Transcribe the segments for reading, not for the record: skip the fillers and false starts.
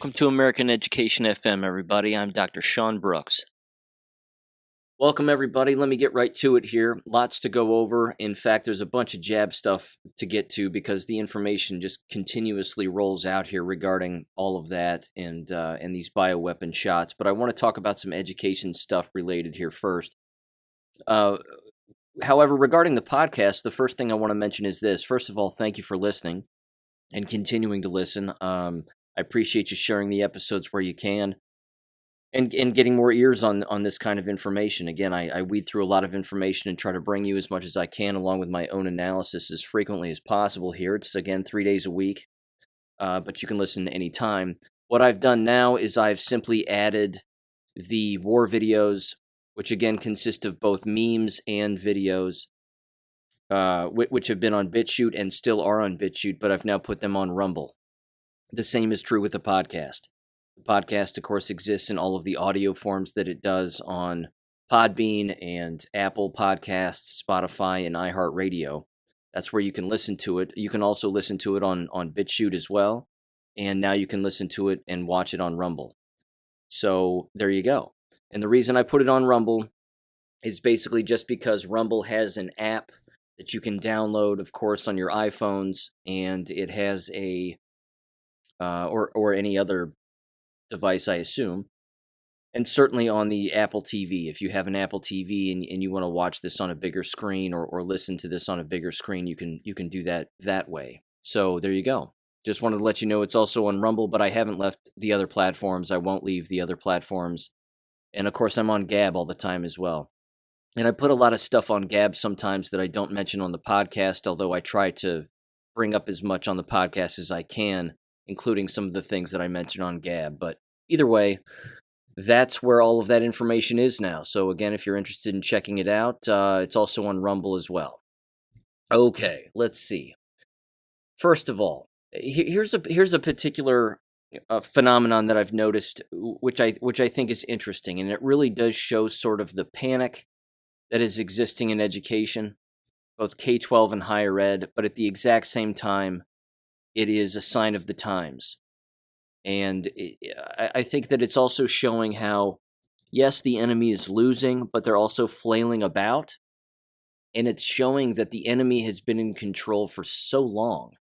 Welcome to American Education FM, everybody. I'm Dr. Sean Brooks. Welcome, everybody. Let me get right to it here. Lots to go over. In fact, there's a bunch of jab stuff to get to because the information just continuously rolls out here regarding all of that and these bioweapon shots. But I want to talk about some education stuff related here first. However, regarding the podcast, the first thing I want to mention is this. First of all, thank you for listening and continuing to listen. I appreciate you sharing the episodes where you can. And getting more ears on this kind of information. Again, I weed through a lot of information and try to bring you as much as I can, along with my own analysis as frequently as possible here. It's, again, 3 days a week, but you can listen anytime. What I've done now is I've simply added the war videos, which, again, consist of both memes and videos, which have been on BitChute and still are on BitChute, but I've now put them on Rumble. The same is true with the podcast. The podcast, of course, exists in all of the audio forms that it does on Podbean and Apple Podcasts, Spotify, and iHeartRadio. That's where you can listen to it. You can also listen to it on BitChute as well, and now you can listen to it and watch it on Rumble. So there you go. And the reason I put it on Rumble is basically just because Rumble has an app that you can download, of course, on your iPhones, and it has a or any other device, I assume, and certainly on the Apple TV. If you have an Apple TV and you want to watch this on a bigger screen or listen to this on a bigger screen, you can do that way. So there you go. Just wanted to let you know it's also on Rumble, but I haven't left the other platforms. I won't leave the other platforms. And of course, I'm on Gab all the time as well. And I put a lot of stuff on Gab sometimes that I don't mention on the podcast, although I try to bring up as much on the podcast as I can, including some of the things that I mentioned on Gab. But either way, that's where all of that information is now. So again, if you're interested in checking it out, it's also on Rumble as well. Okay, let's see. First of all, here's a particular phenomenon that I've noticed, which I think is interesting, and it really does show sort of the panic that is existing in education, both K-12 and higher ed, but at the exact same time, it is a sign of the times. And I think that it's also showing how, yes, the enemy is losing, but they're also flailing about. And it's showing that the enemy has been in control for so long,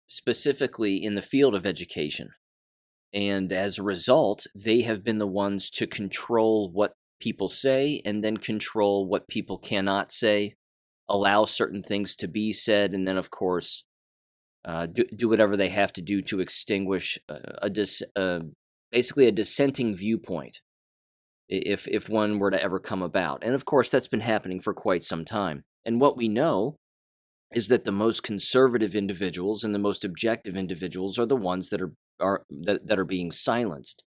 specifically in the field of education. And as a result, they have been the ones to control what people say and then control what people cannot say, allow certain things to be said, and then, of course, do whatever they have to do to extinguish basically a dissenting viewpoint, if one were to ever come about. And of course, that's been happening for quite some time. And what we know is that the most conservative individuals and the most objective individuals are the ones that are being silenced.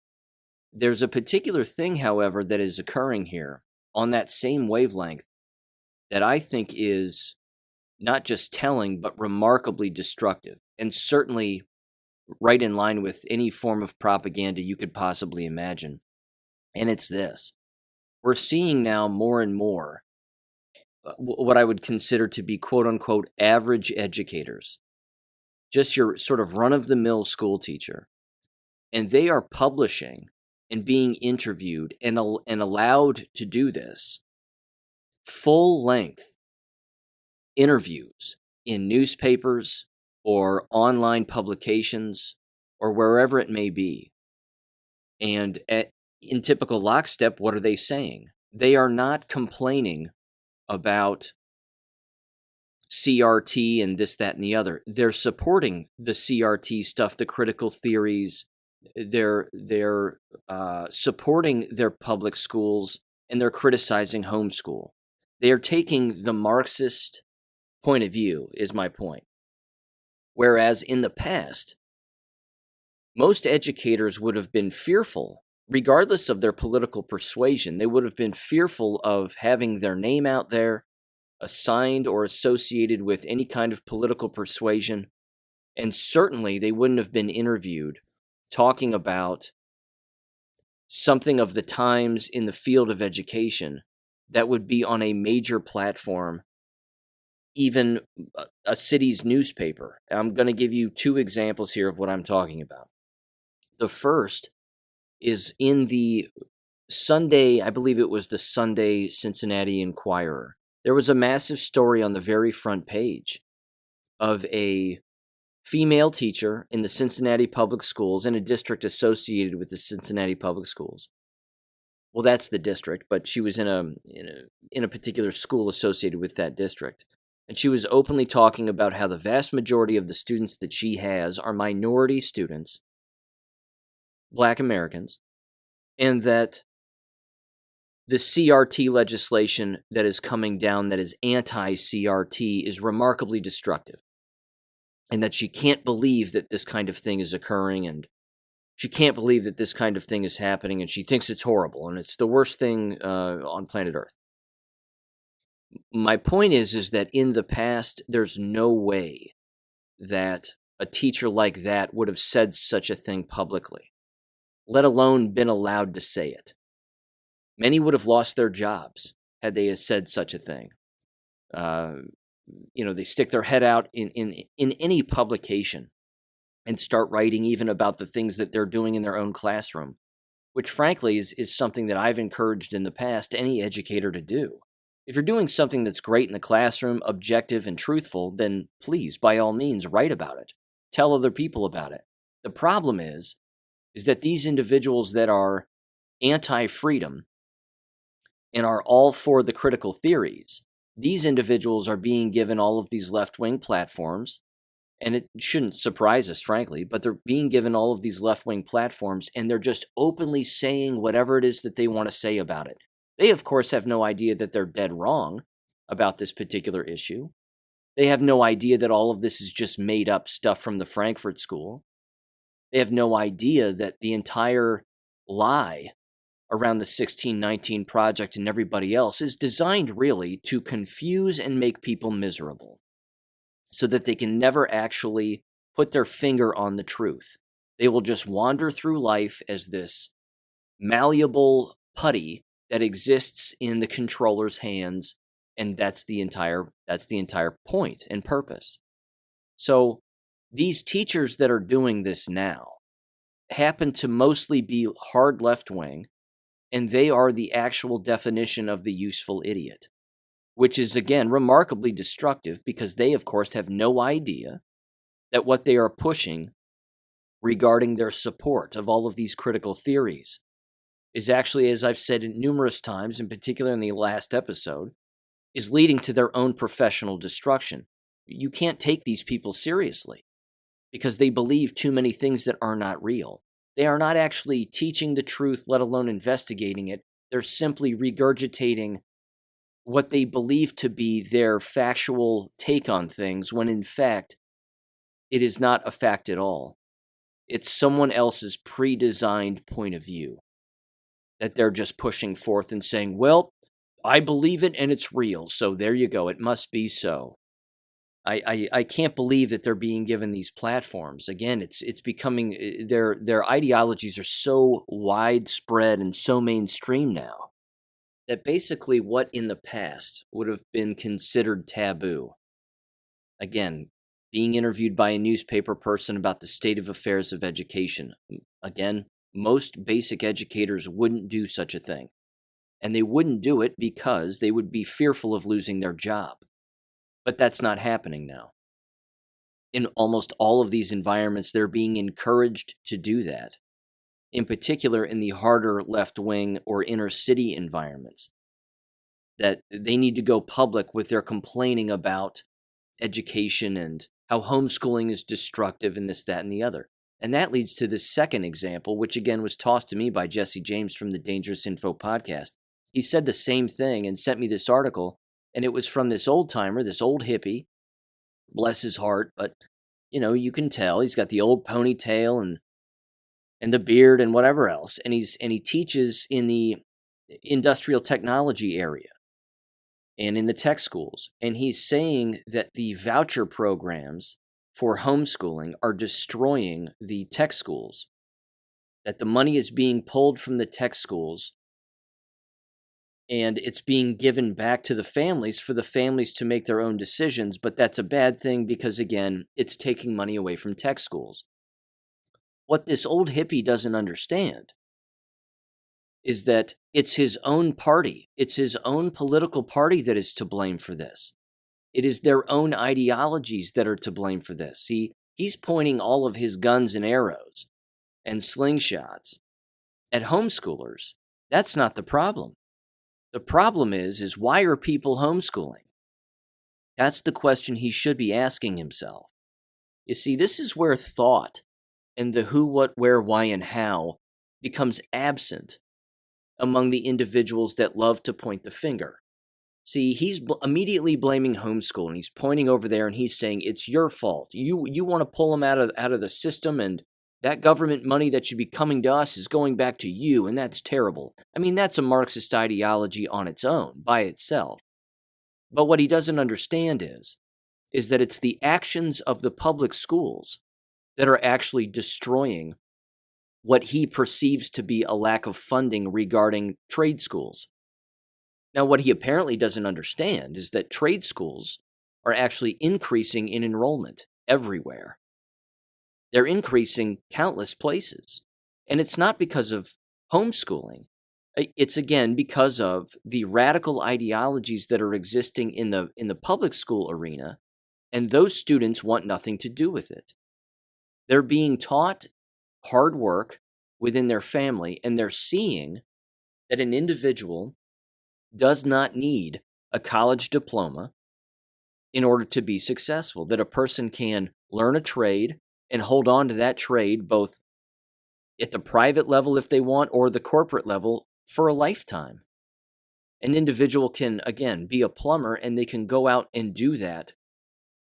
There's a particular thing, however, that is occurring here on that same wavelength that I think is not just telling, but remarkably destructive, and certainly right in line with any form of propaganda you could possibly imagine. And it's this. We're seeing now more and more what I would consider to be quote-unquote average educators, just your sort of run-of-the-mill school teacher, and they are publishing and being interviewed and allowed to do this full-length interviews in newspapers or online publications or wherever it may be. And in typical lockstep, what are they saying? They are not complaining about CRT and this, that, and the other. They're supporting the CRT stuff, the critical theories. They're supporting their public schools, and they're criticizing homeschool. They are taking the Marxist point of view, is my point. Whereas in the past, most educators would have been fearful, regardless of their political persuasion. They would have been fearful of having their name out there, assigned or associated with any kind of political persuasion. And certainly they wouldn't have been interviewed talking about something of the times in the field of education that would be on a major platform, even a city's newspaper. I'm going to give you two examples here of what I'm talking about. The first is in the Sunday, I believe it was the Sunday Cincinnati Enquirer. There was a massive story on the very front page of a female teacher in the Cincinnati Public Schools, in a district associated with the Cincinnati Public Schools. Well, that's the district, but she was in a particular school associated with that district. And she was openly talking about how the vast majority of the students that she has are minority students, Black Americans, and that the CRT legislation that is coming down that is anti-CRT is remarkably destructive. And that she can't believe that this kind of thing is occurring, and she can't believe that this kind of thing is happening, and she thinks it's horrible, and it's the worst thing on planet Earth. My point is that in the past, there's no way that a teacher like that would have said such a thing publicly, let alone been allowed to say it. Many would have lost their jobs had they said such a thing. They stick their head out in any publication and start writing even about the things that they're doing in their own classroom, which frankly is something that I've encouraged in the past any educator to do. If you're doing something that's great in the classroom, objective and truthful, then please, by all means, write about it. Tell other people about it. The problem is that these individuals that are anti-freedom and are all for the critical theories, these individuals are being given all of these left-wing platforms, and it shouldn't surprise us, frankly, but they're being given all of these left-wing platforms, and they're just openly saying whatever it is that they want to say about it. They, of course, have no idea that they're dead wrong about this particular issue. They have no idea that all of this is just made up stuff from the Frankfurt School. They have no idea that the entire lie around the 1619 Project and everybody else is designed really to confuse and make people miserable so that they can never actually put their finger on the truth. They will just wander through life as this malleable putty that exists in the controller's hands, and that's the entire point and purpose. So these teachers that are doing this now happen to mostly be hard left-wing, and they are the actual definition of the useful idiot, which is, again, remarkably destructive because they, of course, have no idea that what they are pushing regarding their support of all of these critical theories is actually, as I've said numerous times, in particular in the last episode, is leading to their own professional destruction. You can't take these people seriously because they believe too many things that are not real. They are not actually teaching the truth, let alone investigating it. They're simply regurgitating what they believe to be their factual take on things, when in fact, it is not a fact at all. It's someone else's pre-designed point of view that they're just pushing forth and saying, well, I believe it and it's real, so there you go, it must be so. I can't believe that they're being given these platforms. Again, it's becoming, their ideologies are so widespread and so mainstream now that basically what in the past would have been considered taboo, again, being interviewed by a newspaper person about the state of affairs of education, again, most basic educators wouldn't do such a thing. And they wouldn't do it because they would be fearful of losing their job. But that's not happening now. In almost all of these environments, they're being encouraged to do that. In particular, in the harder left-wing or inner-city environments, that they need to go public with their complaining about education and how homeschooling is destructive and this, that, and the other. And that leads to the second example, which again was tossed to me by Jesse James from the Dangerous Info podcast. He said the same thing and sent me this article, and it was from this old-timer, this old hippie, bless his heart, but, you can tell he's got the old ponytail and the beard and whatever else, and he teaches in the industrial technology area and in the tech schools, and he's saying that the voucher programs for homeschooling are destroying the tech schools, that the money is being pulled from the tech schools and it's being given back to the families for the families to make their own decisions, but that's a bad thing because, again, it's taking money away from tech schools. What this old hippie doesn't understand is that it's his own party, it's his own political party that is to blame for this. It is their own ideologies that are to blame for this. See, he's pointing all of his guns and arrows and slingshots at homeschoolers. That's not the problem. The problem is why are people homeschooling? That's the question he should be asking himself. You see, this is where thought and the who, what, where, why, and how becomes absent among the individuals that love to point the finger. See, he's immediately blaming homeschool, and he's pointing over there, and he's saying, it's your fault. You want to pull them out of the system, and that government money that should be coming to us is going back to you, and that's terrible. I mean, that's a Marxist ideology on its own, by itself. But what he doesn't understand is that it's the actions of the public schools that are actually destroying what he perceives to be a lack of funding regarding trade schools. Now, what he apparently doesn't understand is that trade schools are actually increasing in enrollment everywhere. They're increasing countless places. And it's not because of homeschooling. It's, again, because of the radical ideologies that are existing in the public school arena, and those students want nothing to do with it. They're being taught hard work within their family, and they're seeing that an individual does not need a college diploma in order to be successful, that a person can learn a trade and hold on to that trade both at the private level if they want or the corporate level for a lifetime. An individual can, again, be a plumber, and they can go out and do that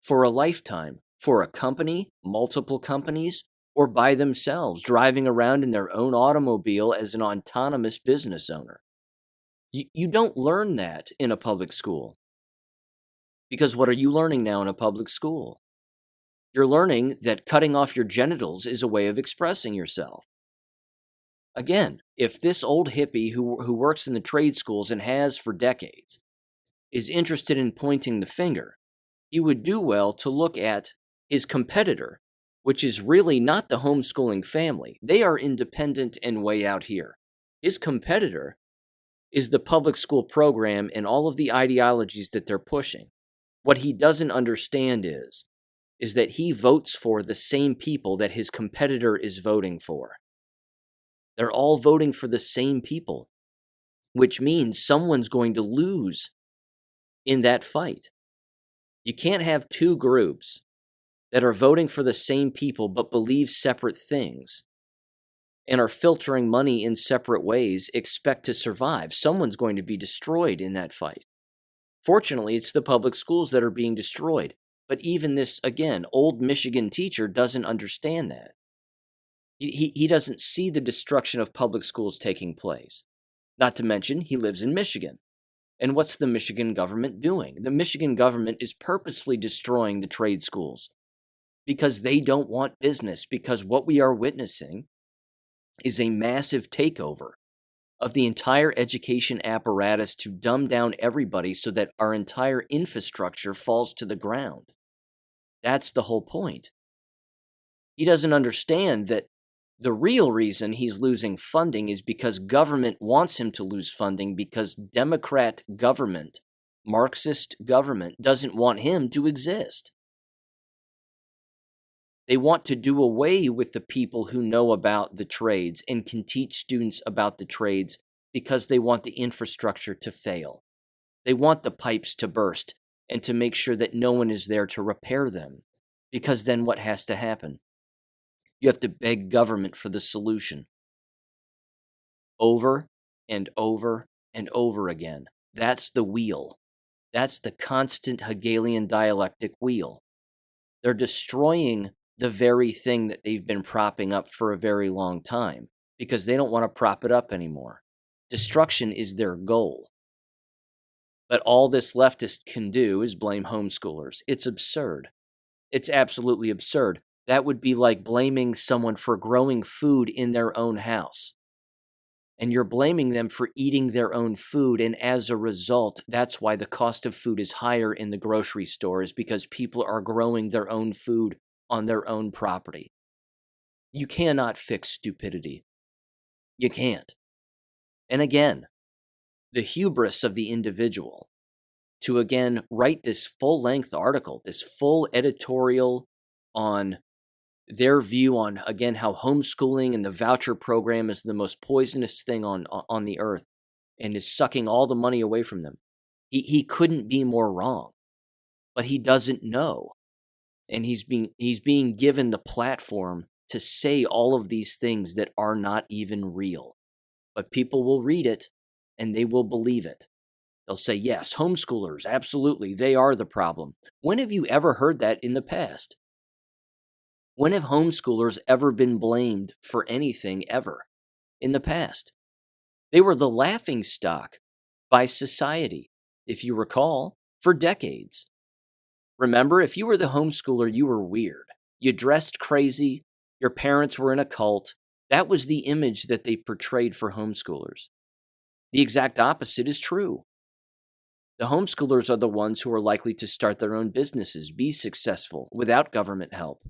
for a lifetime, for a company, multiple companies, or by themselves, driving around in their own automobile as an autonomous business owner. You don't learn that in a public school. Because what are you learning now in a public school? You're learning that cutting off your genitals is a way of expressing yourself. Again, if this old hippie who works in the trade schools and has for decades is interested in pointing the finger, he would do well to look at his competitor, which is really not the homeschooling family. They are independent and way out here. His competitor is the public school program and all of the ideologies that they're pushing. What he doesn't understand is that he votes for the same people that his competitor is voting for. They're all voting for the same people, which means someone's going to lose in that fight. You can't have two groups that are voting for the same people but believe separate things and are filtering money in separate ways, expect to survive. Someone's going to be destroyed in that fight. Fortunately, it's the public schools that are being destroyed. But even this, again, old Michigan teacher doesn't understand that. He doesn't see the destruction of public schools taking place. Not to mention, he lives in Michigan. And what's the Michigan government doing? The Michigan government is purposefully destroying the trade schools because they don't want business, because what we are witnessing is a massive takeover of the entire education apparatus to dumb down everybody so that our entire infrastructure falls to the ground. That's the whole point. He doesn't understand that the real reason he's losing funding is because government wants him to lose funding, because Democrat government, Marxist government, doesn't want him to exist. They want to do away with the people who know about the trades and can teach students about the trades because they want the infrastructure to fail. They want the pipes to burst and to make sure that no one is there to repair them, because then what has to happen? You have to beg government for the solution. Over and over and over again. That's the wheel. That's the constant Hegelian dialectic wheel. They're destroying the very thing that they've been propping up for a very long time because they don't want to prop it up anymore. Destruction is their goal. But all this leftist can do is blame homeschoolers. It's absurd. It's absolutely absurd. That would be like blaming someone for growing food in their own house. And you're blaming them for eating their own food, and as a result, that's why the cost of food is higher in the grocery store, is because people are growing their own food on their own property. You cannot fix stupidity. You can't. And again, the hubris of the individual to again write this full-length article, this full editorial on their view on, again, how homeschooling and the voucher program is the most poisonous thing on the earth and is sucking all the money away from them. He couldn't be more wrong, but he doesn't know. And he's being given the platform to say all of these things that are not even real. But people will read it and they will believe it. They'll say, yes, homeschoolers, absolutely, they are the problem. When have you ever heard that in the past? When have homeschoolers ever been blamed for anything ever in the past? They were the laughingstock by society, if you recall, for decades. Remember, if you were the homeschooler, you were weird. You dressed crazy. Your parents were in a cult. That was the image that they portrayed for homeschoolers. The exact opposite is true. The homeschoolers are the ones who are likely to start their own businesses, be successful without government help.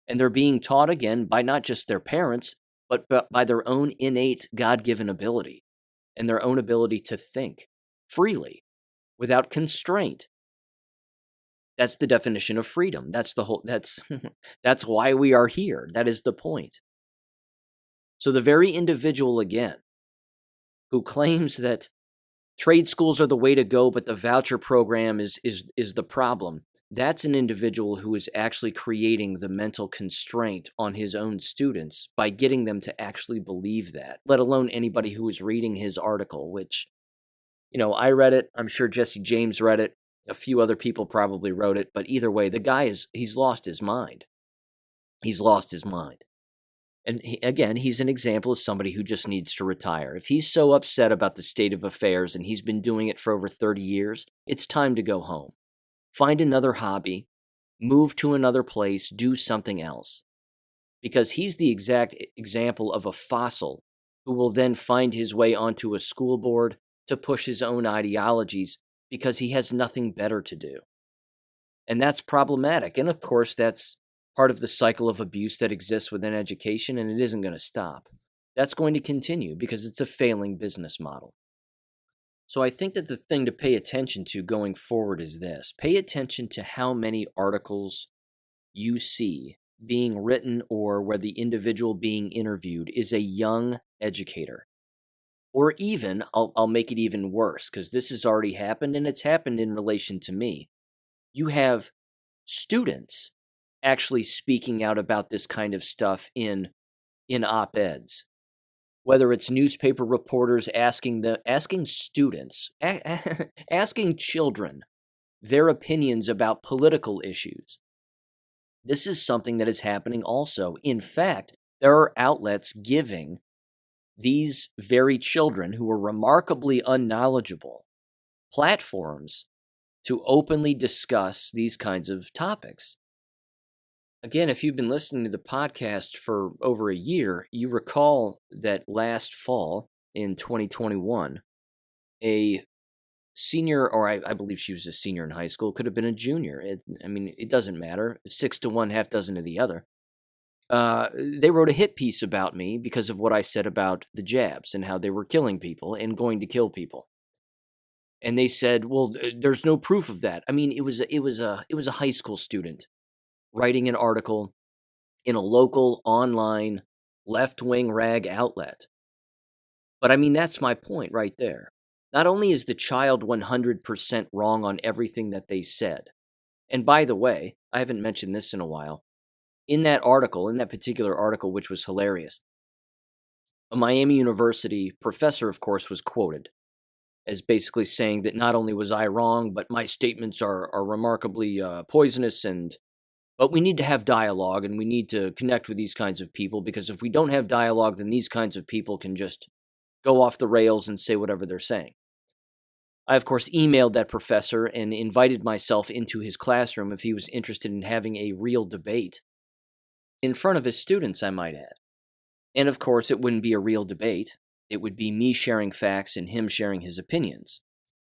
And they're being taught again by not just their parents, but by their own innate God-given ability and their own ability to think freely without constraint. That's the definition of freedom. That's that's why we are here. That is the point. So the very individual, again, who claims that trade schools are the way to go, but the voucher program is the problem, that's an individual who is actually creating the mental constraint on his own students by getting them to actually believe that, let alone anybody who is reading his article, which, I read it. I'm sure Jesse James read it. A few other people probably wrote it, but either way, the guy he's lost his mind. He's lost his mind. And again, he's an example of somebody who just needs to retire. If he's so upset about the state of affairs and he's been doing it for over 30 years, it's time to go home. Find another hobby, move to another place, do something else. Because he's the exact example of a fossil who will then find his way onto a school board to push his own ideologies because he has nothing better to do. And that's problematic. And of course, that's part of the cycle of abuse that exists within education, and it isn't going to stop. That's going to continue because it's a failing business model. So I think that the thing to pay attention to going forward is this. Pay attention to how many articles you see being written or where the individual being interviewed is a young educator. Or even, I'll make it even worse, because this has already happened, and it's happened in relation to me. You have students actually speaking out about this kind of stuff in op-eds. Whether it's newspaper reporters asking students, asking children their opinions about political issues. This is something that is happening also. In fact, there are outlets giving these very children who are remarkably unknowledgeable platforms to openly discuss these kinds of topics. Again, if you've been listening to the podcast for over a year, you recall that last fall in 2021, a senior, or I believe she was a senior in high school, could have been a junior. It doesn't matter. 6 to 1, half dozen to the other. They wrote a hit piece about me because of what I said about the jabs and how they were killing people and going to kill people. And they said, "Well, there's no proof of that." It was a high school student writing an article in a local online left-wing rag outlet. But that's my point right there. Not only is the child 100% wrong on everything that they said, and by the way, I haven't mentioned this in a while. In that particular article, which was hilarious, a Miami University professor, of course, was quoted as basically saying that not only was I wrong, but my statements are remarkably poisonous, but we need to have dialogue and we need to connect with these kinds of people, because if we don't have dialogue, then these kinds of people can just go off the rails and say whatever they're saying. I, of course, emailed that professor and invited myself into his classroom if he was interested in having a real debate. In front of his students, I might add. And of course, it wouldn't be a real debate. It would be me sharing facts and him sharing his opinions,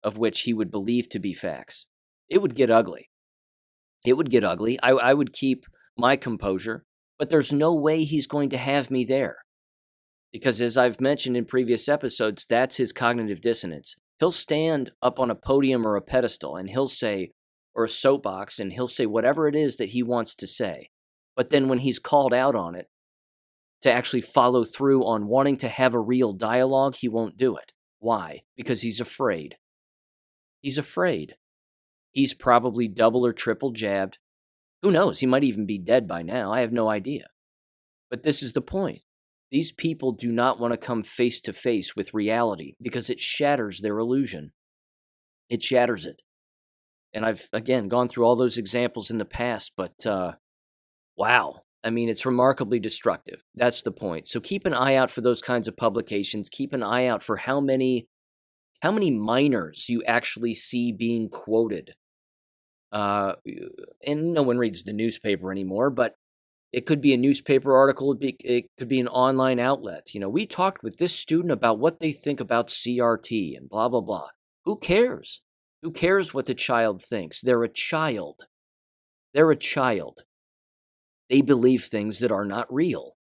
of which he would believe to be facts. It would get ugly. I would keep my composure. But there's no way he's going to have me there. Because as I've mentioned in previous episodes, that's his cognitive dissonance. He'll stand up on a podium or a pedestal and he'll say, or a soapbox, and he'll say whatever it is that he wants to say. But then when he's called out on it, to actually follow through on wanting to have a real dialogue, he won't do it. Why? Because he's afraid. He's afraid. He's probably double or triple jabbed. Who knows? He might even be dead by now. I have no idea. But this is the point. These people do not want to come face to face with reality because it shatters their illusion. It shatters it. And I've, again, gone through all those examples in the past, but wow. I mean, it's remarkably destructive. That's the point. So keep an eye out for those kinds of publications. Keep an eye out for how many minors you actually see being quoted. And no one reads the newspaper anymore, but it could be a newspaper article. It could be an online outlet. We talked with this student about what they think about CRT and blah, blah, blah. Who cares? Who cares what the child thinks? They're a child. They're a child. They believe things that are not real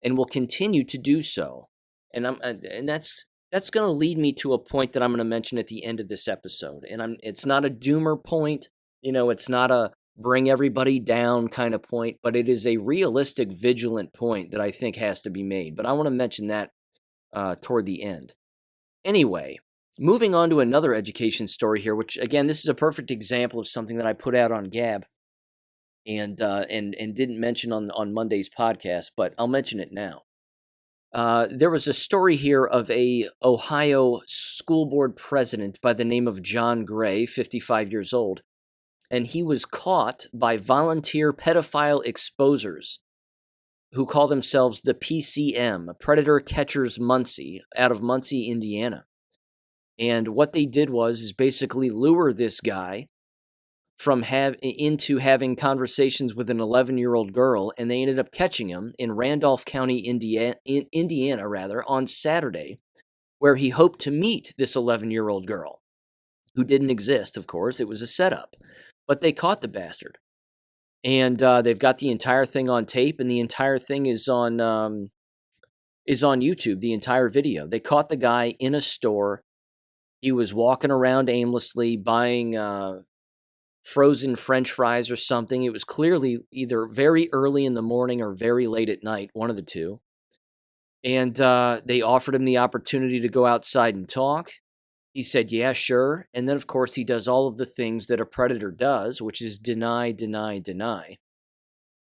and will continue to do so. And that's going to lead me to a point that I'm going to mention at the end of this episode. And it's not a doomer point. It's not a bring everybody down kind of point, but it is a realistic, vigilant point that I think has to be made. But I want to mention that toward the end. Anyway, moving on to another education story here, which, again, this is a perfect example of something that I put out on Gab and didn't mention on Monday's podcast, but I'll mention it now. There was a story here of a Ohio school board president by the name of John Gray, 55 years old, and he was caught by volunteer pedophile exposers who call themselves the PCM, Predator Catchers Muncie, out of Muncie, Indiana. And what they did is basically lure this guy into having conversations with an 11-year-old girl, and they ended up catching him in Randolph County, Indiana, on Saturday, where he hoped to meet this 11-year-old girl, who didn't exist, of course. It was a setup. But they caught the bastard. And they've got the entire thing on tape, and the entire thing is on YouTube, the entire video. They caught the guy in a store. He was walking around aimlessly, buying frozen French fries or something. It was clearly either very early in the morning or very late at night, one of the two. And they offered him the opportunity to go outside and talk. He said, yeah, sure. And then, of course, he does all of the things that a predator does, which is deny, deny, deny.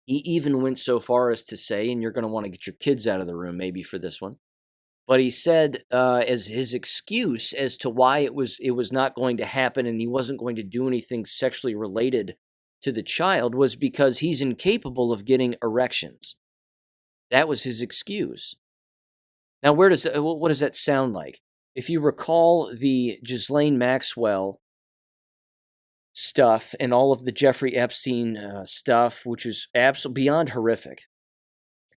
He even went so far as to say, and you're going to want to get your kids out of the room maybe for this one, but he said as his excuse as to why it was not going to happen and he wasn't going to do anything sexually related to the child was because he's incapable of getting erections. That was his excuse. Now, what does that sound like? If you recall the Ghislaine Maxwell stuff and all of the Jeffrey Epstein stuff, which is absolutely beyond horrific,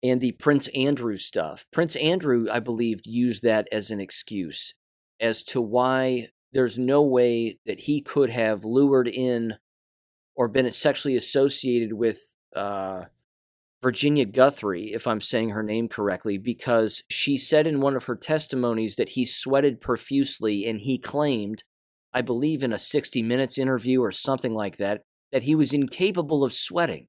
and the Prince Andrew stuff, Prince Andrew, I believe, used that as an excuse as to why there's no way that he could have lured in or been sexually associated with Virginia Guthrie, if I'm saying her name correctly, because she said in one of her testimonies that he sweated profusely, and he claimed, I believe in a 60 Minutes interview or something like that, that he was incapable of sweating,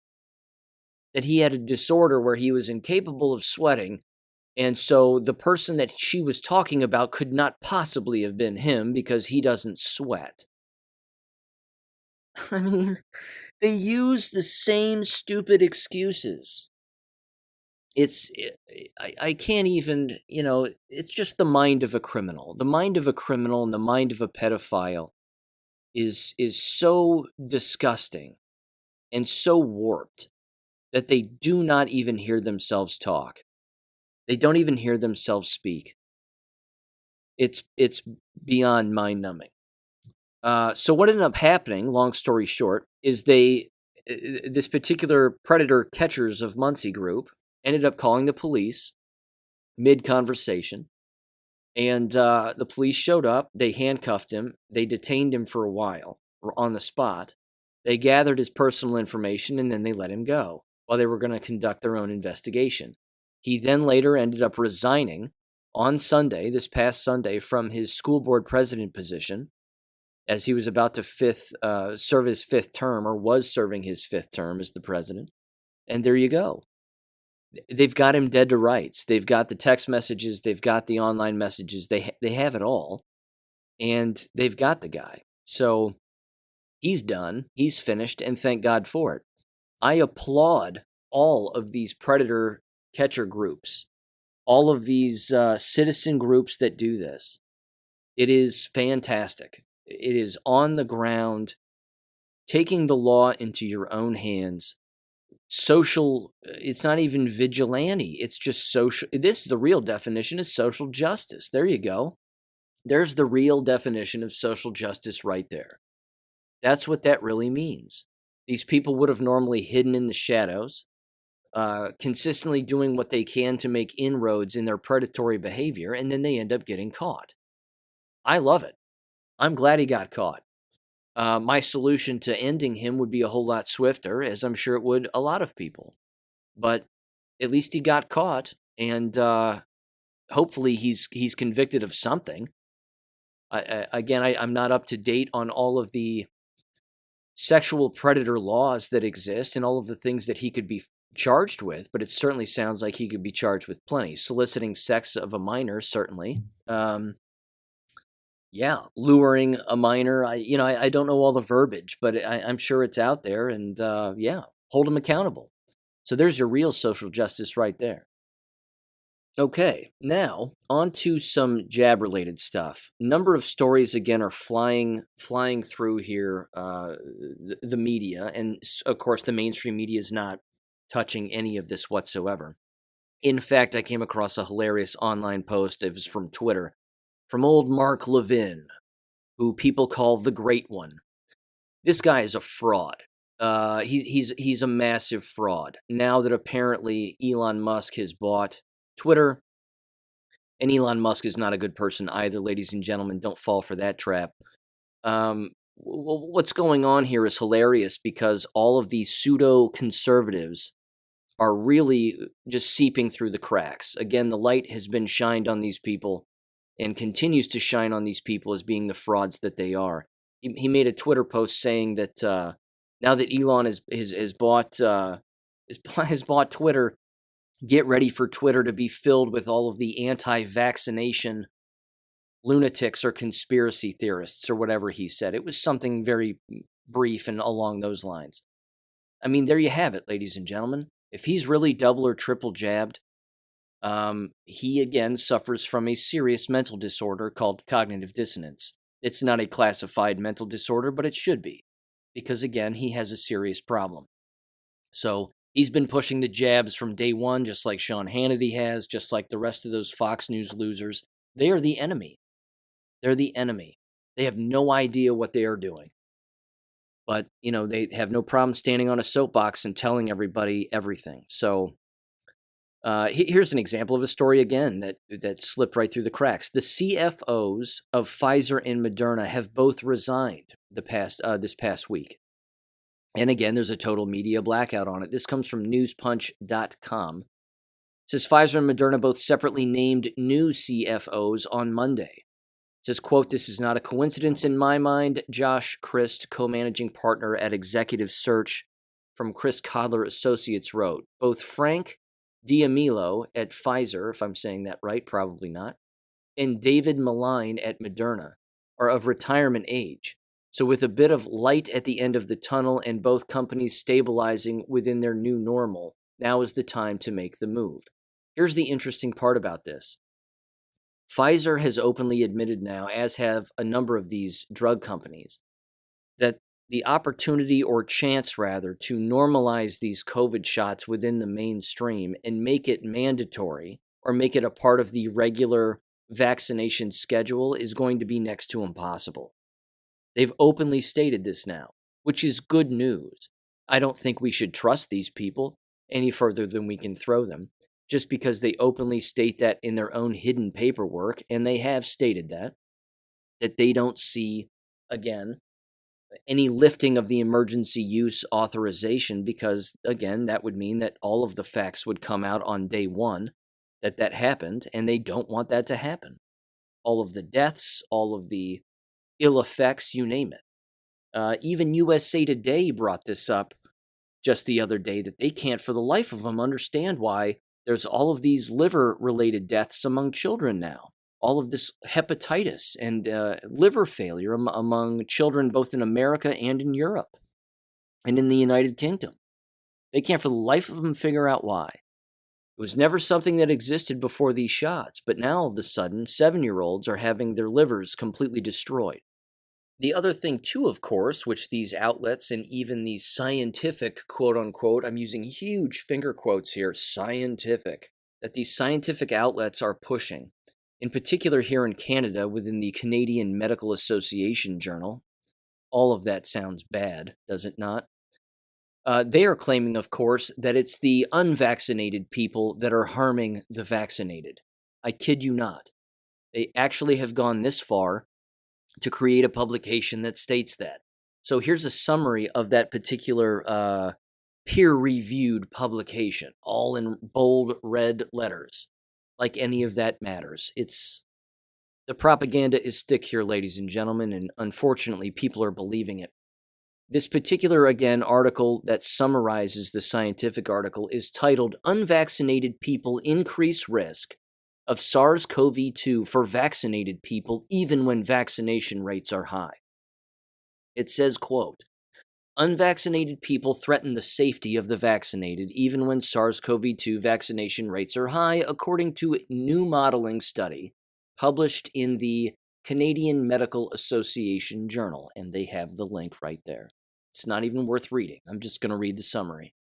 that he had a disorder where he was incapable of sweating, and so the person that she was talking about could not possibly have been him because he doesn't sweat. I mean, they use the same stupid excuses. I can't even, it's just the mind of a criminal. The mind of a criminal and the mind of a pedophile is so disgusting and so warped that they do not even hear themselves talk. They don't even hear themselves speak. It's beyond mind-numbing. So what ended up happening, long story short, is this particular predator catchers of Muncie group ended up calling the police mid-conversation, and the police showed up. They handcuffed him. They detained him for a while on the spot. They gathered his personal information, and then they let him go. while they were going to conduct their own investigation. He then later ended up resigning on Sunday, this past Sunday, from his school board president position as he was about to serve his fifth term, or was serving his fifth term as the president. And there you go. They've got him dead to rights. They've got the text messages. They've got the online messages. They have it all. And they've got the guy. So he's done. He's finished. And thank God for it. I applaud all of these predator catcher groups, all of these citizen groups that do this. It is fantastic. It is on the ground, taking the law into your own hands. Social, it's not even vigilante. It's just social. This is the real definition of social justice. There you go. There's the real definition of social justice right there. That's what that really means. These people would have normally hidden in the shadows, consistently doing what they can to make inroads in their predatory behavior, and then they end up getting caught. I love it. I'm glad he got caught. My solution to ending him would be a whole lot swifter, as I'm sure it would a lot of people. But at least he got caught, and hopefully he's convicted of something. I'm not up to date on all of the sexual predator laws that exist and all of the things that he could be charged with, but it certainly sounds like he could be charged with plenty. Soliciting sex of a minor, certainly. Yeah, luring a minor. I don't know all the verbiage, but I'm sure it's out there, and hold them accountable. So there's your real social justice right there. Okay, now on to some jab-related stuff. Number of stories again are flying through here. The media, and of course, the mainstream media is not touching any of this whatsoever. In fact, I came across a hilarious online post. It was from Twitter, from old Mark Levin, who people call the Great One. This guy is a fraud. He's a massive fraud. Now that apparently Elon Musk has bought Twitter, and Elon Musk is not a good person either, ladies and gentlemen. Don't fall for that trap. What's going on here is hilarious because all of these pseudo-conservatives are really just seeping through the cracks. Again, the light has been shined on these people and continues to shine on these people as being the frauds that they are. He made a Twitter post saying that now that Elon has bought Twitter, get ready for Twitter to be filled with all of the anti-vaccination lunatics or conspiracy theorists or whatever he said. It was something very brief and along those lines. I mean, there you have it, ladies and gentlemen. If he's really double or triple jabbed, he again suffers from a serious mental disorder called cognitive dissonance. It's not a classified mental disorder, but it should be, because again, he has a serious problem. So he's been pushing the jabs from day one, just like Sean Hannity has, just like the rest of those Fox News losers. They are the enemy. They're the enemy. They have no idea what they are doing. But, they have no problem standing on a soapbox and telling everybody everything. So here's an example of a story, again, that slipped right through the cracks. The CFOs of Pfizer and Moderna have both resigned this past week. And again, there's a total media blackout on it. This comes from newspunch.com. It says Pfizer and Moderna both separately named new CFOs on Monday. It says, quote, "This is not a coincidence in my mind," Josh Christ, co-managing partner at Executive Search from Chris Codler Associates, wrote. Both Frank Diamilo at Pfizer, if I'm saying that right, probably not, and David Malign at Moderna are of retirement age. So with a bit of light at the end of the tunnel and both companies stabilizing within their new normal, now is the time to make the move. Here's the interesting part about this. Pfizer has openly admitted now, as have a number of these drug companies, that the opportunity, or chance rather, to normalize these COVID shots within the mainstream and make it mandatory or make it a part of the regular vaccination schedule is going to be next to impossible. They've openly stated this now, which is good news. I don't think we should trust these people any further than we can throw them, just because they openly state that in their own hidden paperwork, and they have stated that they don't see, again, any lifting of the emergency use authorization, because, again, that would mean that all of the facts would come out on day one that happened, and they don't want that to happen. All of the deaths, all of the ill effects, you name it. Even USA Today brought this up just the other day, that they can't for the life of them understand why there's all of these liver-related deaths among children now. All of this hepatitis and liver failure among children both in America and in Europe and in the United Kingdom. They can't for the life of them figure out why. It was never something that existed before these shots, but now all of a sudden, 7-year-olds are having their livers completely destroyed. The other thing, too, of course, which these outlets and even these scientific, quote-unquote, I'm using huge finger quotes here, scientific, that these scientific outlets are pushing, in particular here in Canada within the Canadian Medical Association Journal. All of that sounds bad, does it not? They are claiming, of course, that it's the unvaccinated people that are harming the vaccinated. I kid you not. They actually have gone this far to create a publication that states that. So here's a summary of that particular peer-reviewed publication, all in bold red letters, like any of that matters. The propaganda is thick here, ladies and gentlemen, and unfortunately, people are believing it. This particular, again, article that summarizes the scientific article is titled, "Unvaccinated People Increase Risk of SARS-CoV-2 for Vaccinated People Even When Vaccination Rates Are High." It says, quote, "Unvaccinated people threaten the safety of the vaccinated even when SARS-CoV-2 vaccination rates are high, according to a new modeling study published in the Canadian Medical Association Journal," and they have the link right there. It's not even worth reading. I'm just going to read the summary.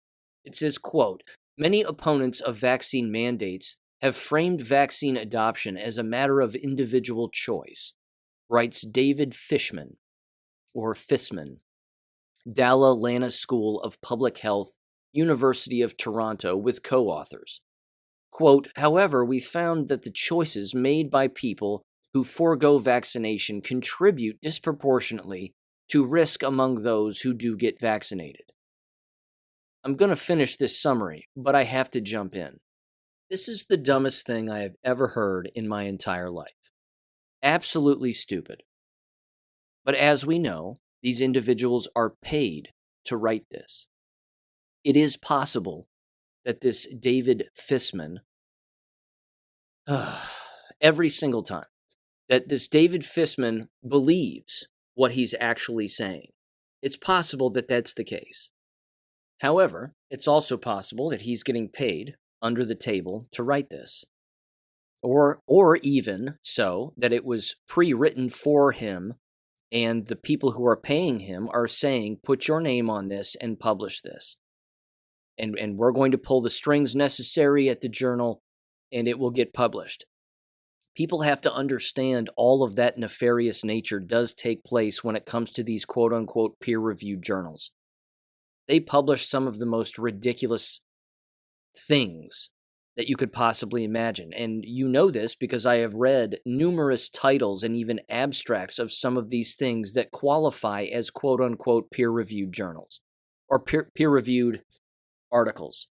It says, quote, "Many opponents of vaccine mandates have framed vaccine adoption as a matter of individual choice," writes David Fishman, Dalla Lana School of Public Health, University of Toronto, with co-authors. Quote, "However, we found that the choices made by people who forego vaccination contribute disproportionately to risk among those who do get vaccinated." I'm going to finish this summary, but I have to jump in. This is the dumbest thing I have ever heard in my entire life. Absolutely stupid. But as we know, these individuals are paid to write this. It is possible that this David Fishman, every single time, that this David Fishman believes what he's actually saying. It's possible that that's the case. However, it's also possible that he's getting paid under the table to write this. Or even so, that it was pre-written for him, and the people who are paying him are saying, put your name on this and publish this. And we're going to pull the strings necessary at the journal, and it will get published. People have to understand all of that nefarious nature does take place when it comes to these quote-unquote peer-reviewed journals. They publish some of the most ridiculous things that you could possibly imagine. And you know this because I have read numerous titles and even abstracts of some of these things that qualify as quote-unquote peer-reviewed journals or peer-reviewed articles.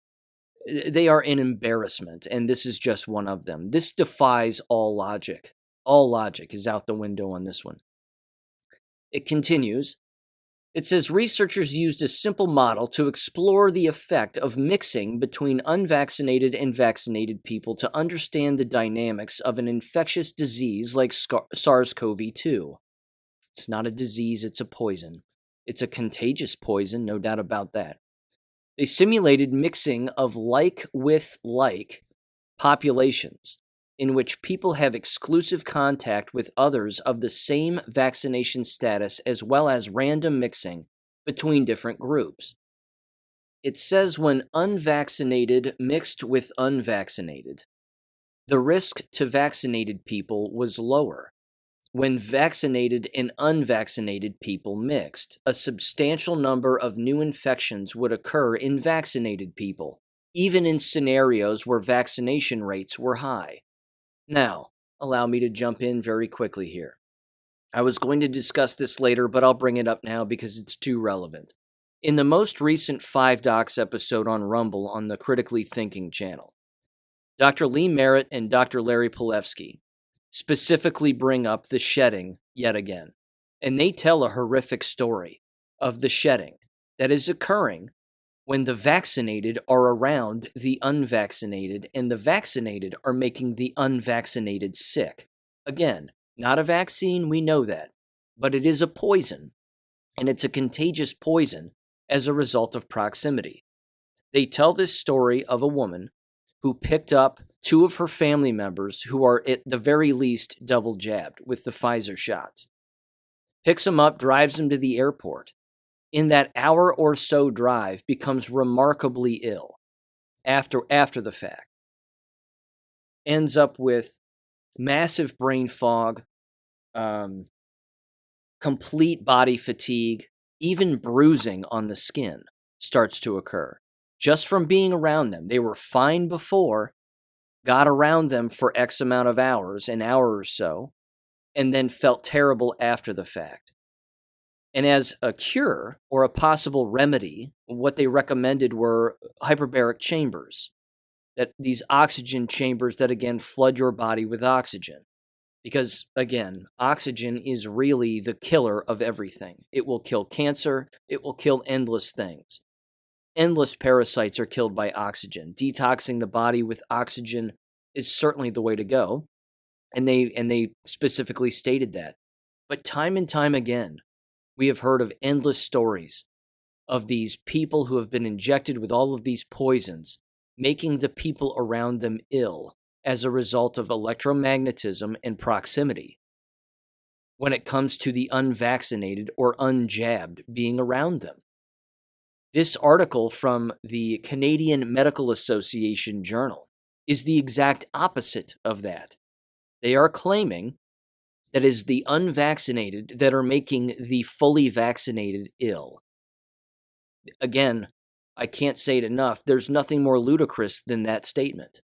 They are an embarrassment, and this is just one of them. This defies all logic. All logic is out the window on this one. It continues. It says, "Researchers used a simple model to explore the effect of mixing between unvaccinated and vaccinated people to understand the dynamics of an infectious disease like SARS-CoV-2. It's not a disease, it's a poison. It's a contagious poison, no doubt about that. They simulated mixing of like with like populations in which people have exclusive contact with others of the same vaccination status, as well as random mixing between different groups. It says when unvaccinated mixed with unvaccinated, the risk to vaccinated people was lower. When vaccinated and unvaccinated people mixed, a substantial number of new infections would occur in vaccinated people, even in scenarios where vaccination rates were high." Now, allow me to jump in very quickly here. I was going to discuss this later, but I'll bring it up now because it's too relevant. In the most recent 5 Docs episode on Rumble on the Critically Thinking channel, Dr. Lee Merritt and Dr. Larry Pilevsky specifically bring up the shedding yet again. And they tell a horrific story of the shedding that is occurring when the vaccinated are around the unvaccinated, and the vaccinated are making the unvaccinated sick. Again, not a vaccine, we know that, but it is a poison, and it's a contagious poison as a result of proximity. They tell this story of a woman who picked up 2 of her family members who are at the very least double jabbed with the Pfizer shots. Picks them up, drives them to the airport. In that hour or so drive, becomes remarkably ill after the fact. Ends up with massive brain fog, complete body fatigue, even bruising on the skin starts to occur just from being around them. They were fine before, got around them for X amount of hours, an hour or so, and then felt terrible after the fact. And as a cure or a possible remedy, what they recommended were hyperbaric chambers, that these oxygen chambers that, again, flood your body with oxygen. Because, again, oxygen is really the killer of everything. It will kill cancer. It will kill endless things. Endless parasites are killed by oxygen. Detoxing the body with oxygen is certainly the way to go. And they specifically stated that. But time and time again, we have heard of endless stories of these people who have been injected with all of these poisons, making the people around them ill as a result of electromagnetism and proximity when it comes to the unvaccinated or unjabbed being around them. This article from the Canadian Medical Association Journal is the exact opposite of that. They are claiming that it is the unvaccinated that are making the fully vaccinated ill. Again, I can't say it enough. There's nothing more ludicrous than that statement.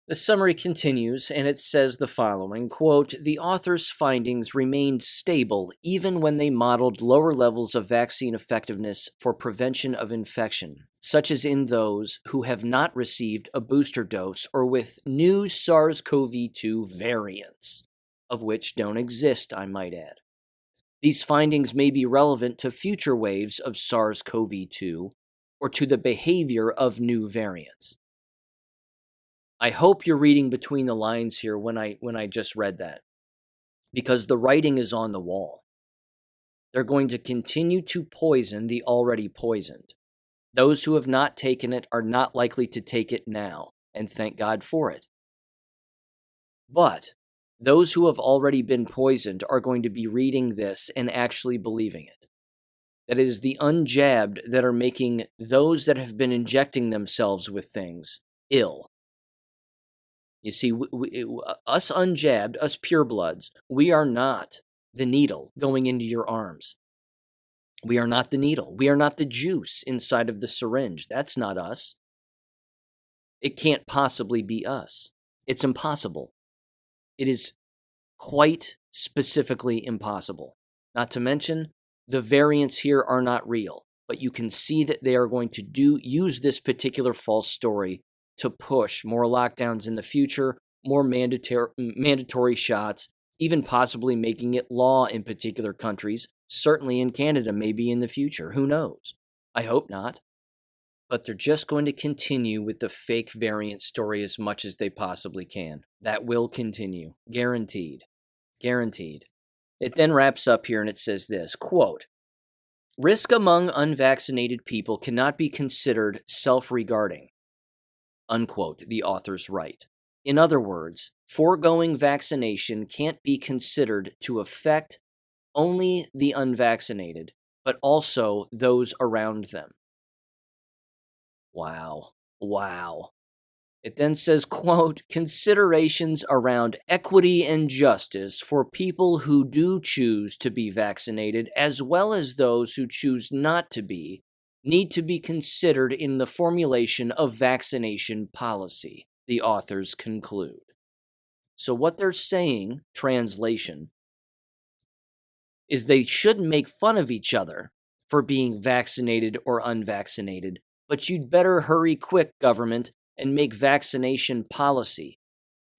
The summary continues, and it says the following, quote, "The author's findings remained stable even when they modeled lower levels of vaccine effectiveness for prevention of infection, such as in those who have not received a booster dose or with new SARS-CoV-2 variants, of which don't exist, I might add. These findings may be relevant to future waves of SARS-CoV-2 or to the behavior of new variants." I hope you're reading between the lines here when I just read that, because the writing is on the wall. They're going to continue to poison the already poisoned. Those who have not taken it are not likely to take it now, and thank God for it. But those who have already been poisoned are going to be reading this and actually believing it. That it is the unjabbed that are making those that have been injecting themselves with things ill. You see, us unjabbed, us purebloods, we are not the needle going into your arms. We are not the needle. We are not the juice inside of the syringe. That's not us. It can't possibly be us. It's impossible. It is quite specifically impossible. Not to mention, the variants here are not real, but you can see that they are going to use this particular false story to push more lockdowns in the future, more mandatory shots, even possibly making it law in particular countries, certainly in Canada, maybe in the future. Who knows? I hope not. But they're just going to continue with the fake variant story as much as they possibly can. That will continue. Guaranteed. Guaranteed. It then wraps up here and it says this, quote, "Risk among unvaccinated people cannot be considered self-regarding," unquote, the authors write. In other words, foregoing vaccination can't be considered to affect only the unvaccinated, but also those around them. Wow. Wow. It then says, quote, "Considerations around equity and justice for people who do choose to be vaccinated, as well as those who choose not to be, need to be considered in the formulation of vaccination policy," the authors conclude. So what they're saying, translation, is they shouldn't make fun of each other for being vaccinated or unvaccinated, but you'd better hurry quick, government, and make vaccination policy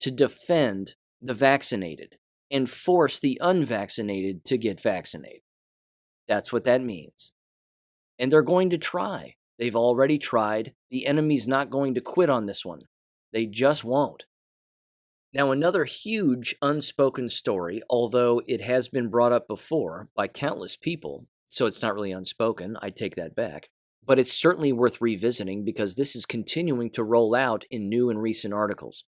to defend the vaccinated and force the unvaccinated to get vaccinated. That's what that means. And they're going to try. They've already tried. The enemy's not going to quit on this one. They just won't. Now, another huge unspoken story, although it has been brought up before by countless people, so it's not really unspoken, I take that back, but it's certainly worth revisiting because this is continuing to roll out in new and recent articles.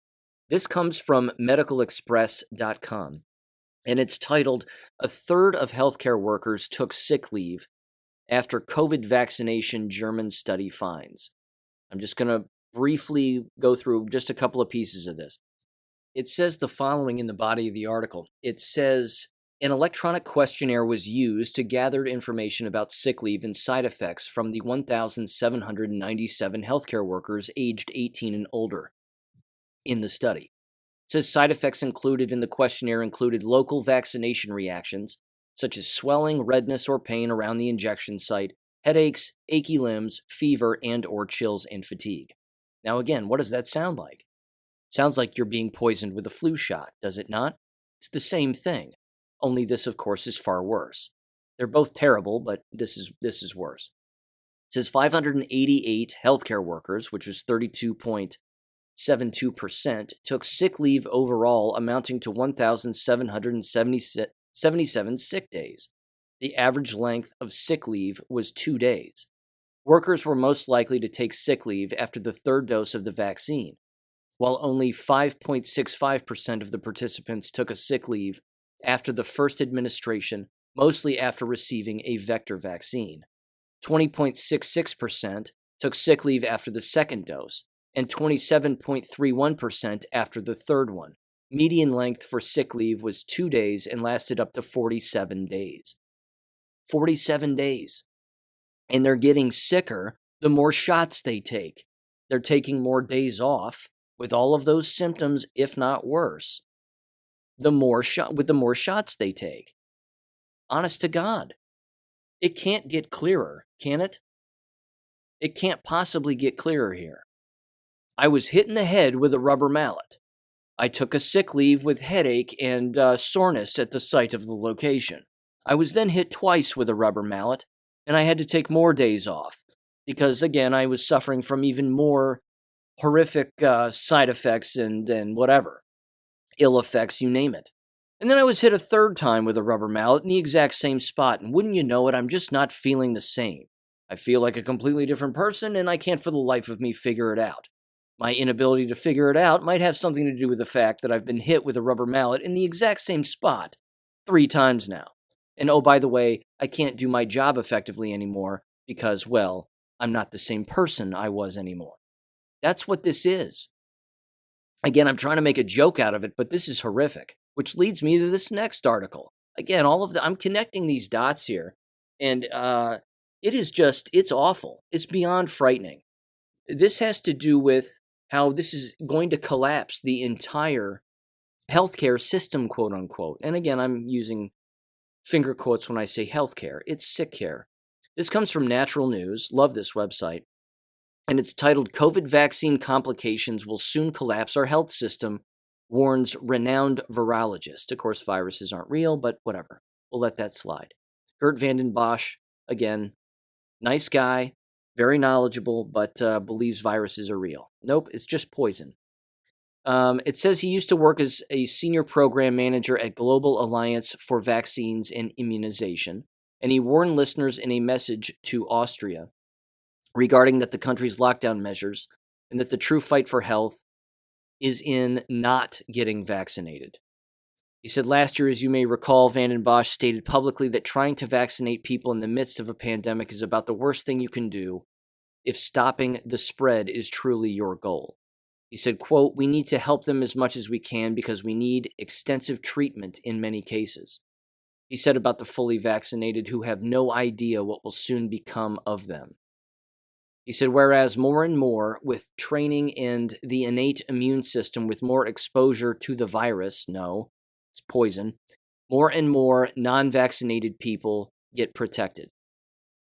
This comes from medicalexpress.com, and it's titled, "A Third of Healthcare Workers Took Sick Leave After COVID Vaccination German Study Finds." I'm just going to briefly go through just a couple of pieces of this. It says the following in the body of the article. It says, an electronic questionnaire was used to gather information about sick leave and side effects from the 1,797 healthcare workers aged 18 and older in the study. It says side effects included in the questionnaire included local vaccination reactions, such as swelling, redness, or pain around the injection site, headaches, achy limbs, fever, and or chills and fatigue. Now again, what does that sound like? Sounds like you're being poisoned with a flu shot, does it not? It's the same thing, only this, of course, is far worse. They're both terrible, but this is worse. It says 588 healthcare workers, which was 32.72%, took sick leave overall, amounting to 1,777 sick days. The average length of sick leave was 2 days. Workers were most likely to take sick leave after the third dose of the vaccine, while only 5.65% of the participants took a sick leave after the first administration, mostly after receiving a vector vaccine. 20.66% took sick leave after the second dose, and 27.31% after the third one. Median length for sick leave was 2 days and lasted up to 47 days. 47 days. And they're getting sicker the more shots they take. They're taking more days off with all of those symptoms, if not worse, the more shots they take. Honest to God, it can't get clearer, can it? It can't possibly get clearer here. I was hit in the head with a rubber mallet. I took a sick leave with headache and soreness at the site of the location. I was then hit twice with a rubber mallet, and I had to take more days off because, again, I was suffering from even more horrific side effects and whatever, ill effects, you name it. And then I was hit a third time with a rubber mallet in the exact same spot, and wouldn't you know it, I'm just not feeling the same. I feel like a completely different person, and I can't for the life of me figure it out. My inability to figure it out might have something to do with the fact that I've been hit with a rubber mallet in the exact same spot 3 times now. And oh, by the way, I can't do my job effectively anymore because, well, I'm not the same person I was anymore. That's what this is. Again, I'm trying to make a joke out of it, but this is horrific, which leads me to this next article. Again, I'm connecting these dots here, and it's awful. It's beyond frightening. This has to do with how this is going to collapse the entire healthcare system, quote unquote. And again, I'm using finger quotes when I say healthcare. It's sick care. This comes from Natural News. Love this website. And it's titled, "COVID Vaccine Complications Will Soon Collapse Our Health System," warns renowned virologist. Of course, viruses aren't real, but whatever. We'll let that slide. Gert Vanden Bosch, again, nice guy, very knowledgeable, but believes viruses are real. Nope, it's just poison. It says he used to work as a senior program manager at Global Alliance for Vaccines and Immunization, and he warned listeners in a message to Austria regarding that the country's lockdown measures and that the true fight for health is in not getting vaccinated. He said last year, as you may recall, Vanden Bosch stated publicly that trying to vaccinate people in the midst of a pandemic is about the worst thing you can do if stopping the spread is truly your goal. He said, quote, "We need to help them as much as we can because we need extensive treatment in many cases." He said about the fully vaccinated who have no idea what will soon become of them. He said, whereas more and more with training and the innate immune system with more exposure to the virus, no, it's poison, more and more non-vaccinated people get protected.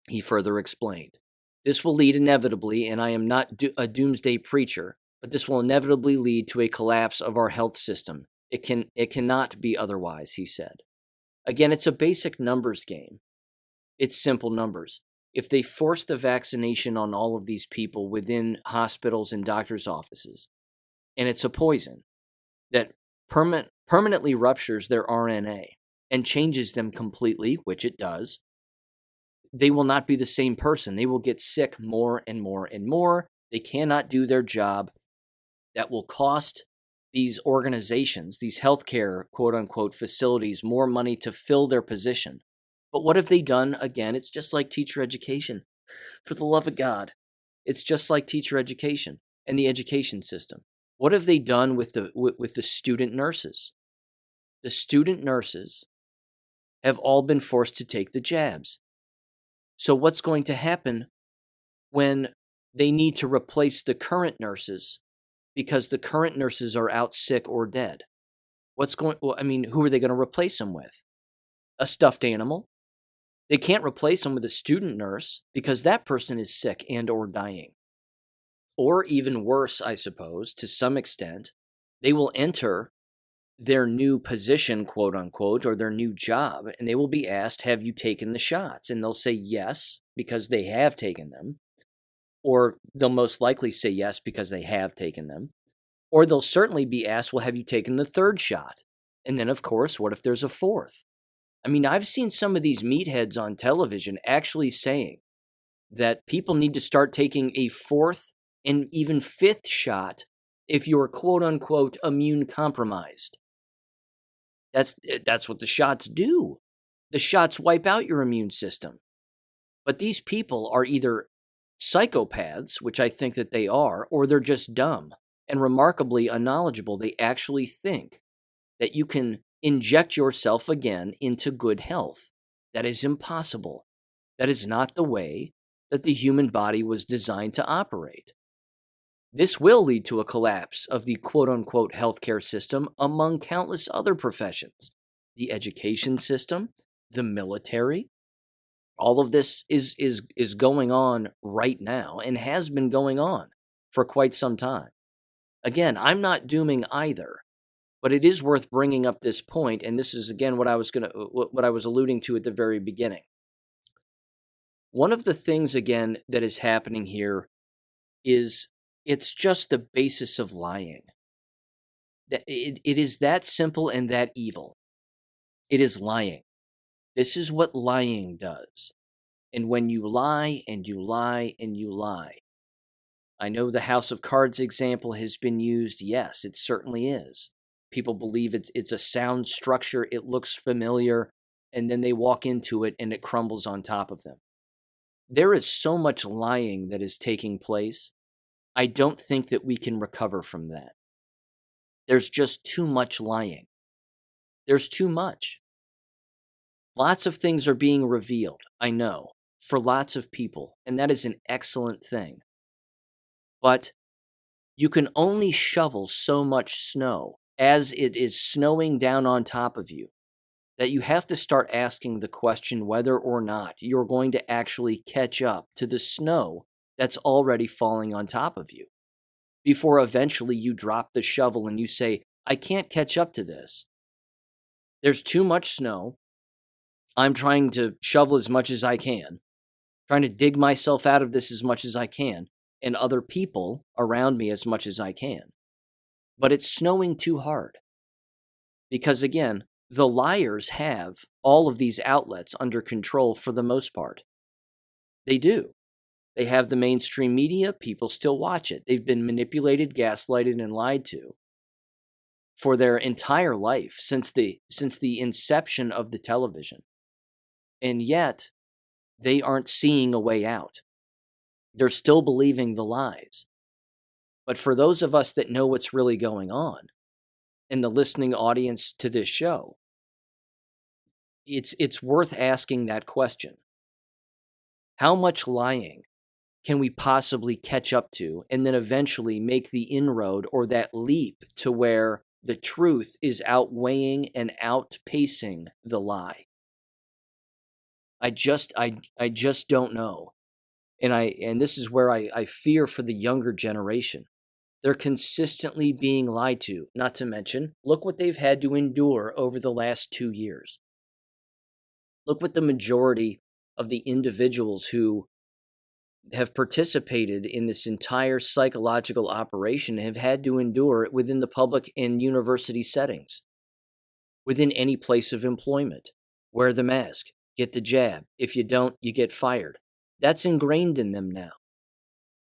He further explained, this will lead inevitably, and I am not a doomsday preacher, but this will inevitably lead to a collapse of our health system. It cannot be otherwise, he said. Again, it's a basic numbers game. It's simple numbers. If they force the vaccination on all of these people within hospitals and doctors' offices, and it's a poison that permanently ruptures their RNA and changes them completely, which it does, they will not be the same person. They will get sick more and more and more. They cannot do their job. That will cost these organizations, these healthcare, quote unquote, facilities, more money to fill their position. But what have they done? Again, it's just like teacher education. For the love of God, it's just like teacher education and the education system. What have they done with the student nurses? The student nurses have all been forced to take the jabs. So what's going to happen when they need to replace the current nurses because the current nurses are out sick or dead? Who are they going to replace them with? A stuffed animal? They can't replace them with a student nurse because that person is sick and or dying. Or even worse, I suppose, to some extent, they will enter their new position, quote unquote, or their new job, and they will be asked, have you taken the shots? And they'll say yes, because they have taken them. Or they'll most likely say yes, because they have taken them. Or they'll certainly be asked, well, have you taken the third shot? And then, of course, what if there's a fourth? I mean, I've seen some of these meatheads on television actually saying that people need to start taking a fourth and even fifth shot if you're, quote unquote, immune compromised. That's what the shots do. The shots wipe out your immune system. But these people are either psychopaths, which I think that they are, or they're just dumb and remarkably unknowledgeable. They actually think that you can inject yourself again into good health. That is impossible. That is not the way that the human body was designed to operate. This will lead to a collapse of the quote-unquote healthcare system among countless other professions. The education system, the military. All of this is going on right now and has been going on for quite some time. Again, I'm not dooming either, but it is worth bringing up this point, and this is again what I was alluding to at the very beginning. One of the things again that is happening here is it's just the basis of lying. It is that simple and that evil. It is lying. This is what lying does. And when you lie and you lie and you lie, I know the House of Cards example has been used. Yes, it certainly is. People believe it's a sound structure, it looks familiar, and then they walk into it and it crumbles on top of them. There is so much lying that is taking place. I don't think that we can recover from that. There's just too much lying. There's too much. Lots of things are being revealed, I know, for lots of people, and that is an excellent thing. But you can only shovel so much snow as it is snowing down on top of you that you have to start asking the question whether or not you're going to actually catch up to the snow that's already falling on top of you before eventually you drop the shovel and you say, I can't catch up to this. There's too much snow. I'm trying to shovel as much as I can, trying to dig myself out of this as much as I can, and other people around me as much as I can. But it's snowing too hard. Because again, the liars have all of these outlets under control for the most part. They do. They have the mainstream media. People still watch it. They've been manipulated, gaslighted, and lied to for their entire life since the inception of the television. And yet, they aren't seeing a way out. They're still believing the lies. But for those of us that know what's really going on, and the listening audience to this show, it's worth asking that question. How much lying can we possibly catch up to and then eventually make the inroad or that leap to where the truth is outweighing and outpacing the lie. I just don't know. And this is where I fear for the younger generation. They're consistently being lied to, not to mention, look what they've had to endure over the last 2 years. Look what the majority of the individuals who have participated in this entire psychological operation have had to endure within the public and university settings, within any place of employment. Wear the mask, get the jab. If you don't, you get fired. That's ingrained in them now.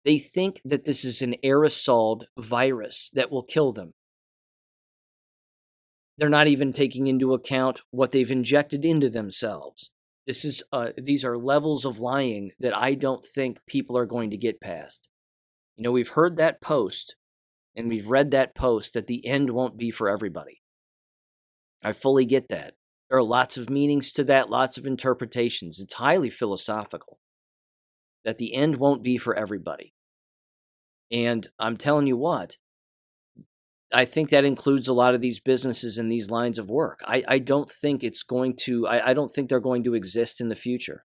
They think that this is an aerosol virus that will kill them. They're not even taking into account what they've injected into themselves. These are levels of lying that I don't think people are going to get past. You know, we've heard that post and we've read that post that the end won't be for everybody. I fully get that. There are lots of meanings to that, lots of interpretations. It's highly philosophical that the end won't be for everybody. And I'm telling you what, I think that includes a lot of these businesses and these lines of work. I don't think it's going to, I don't think they're going to exist in the future.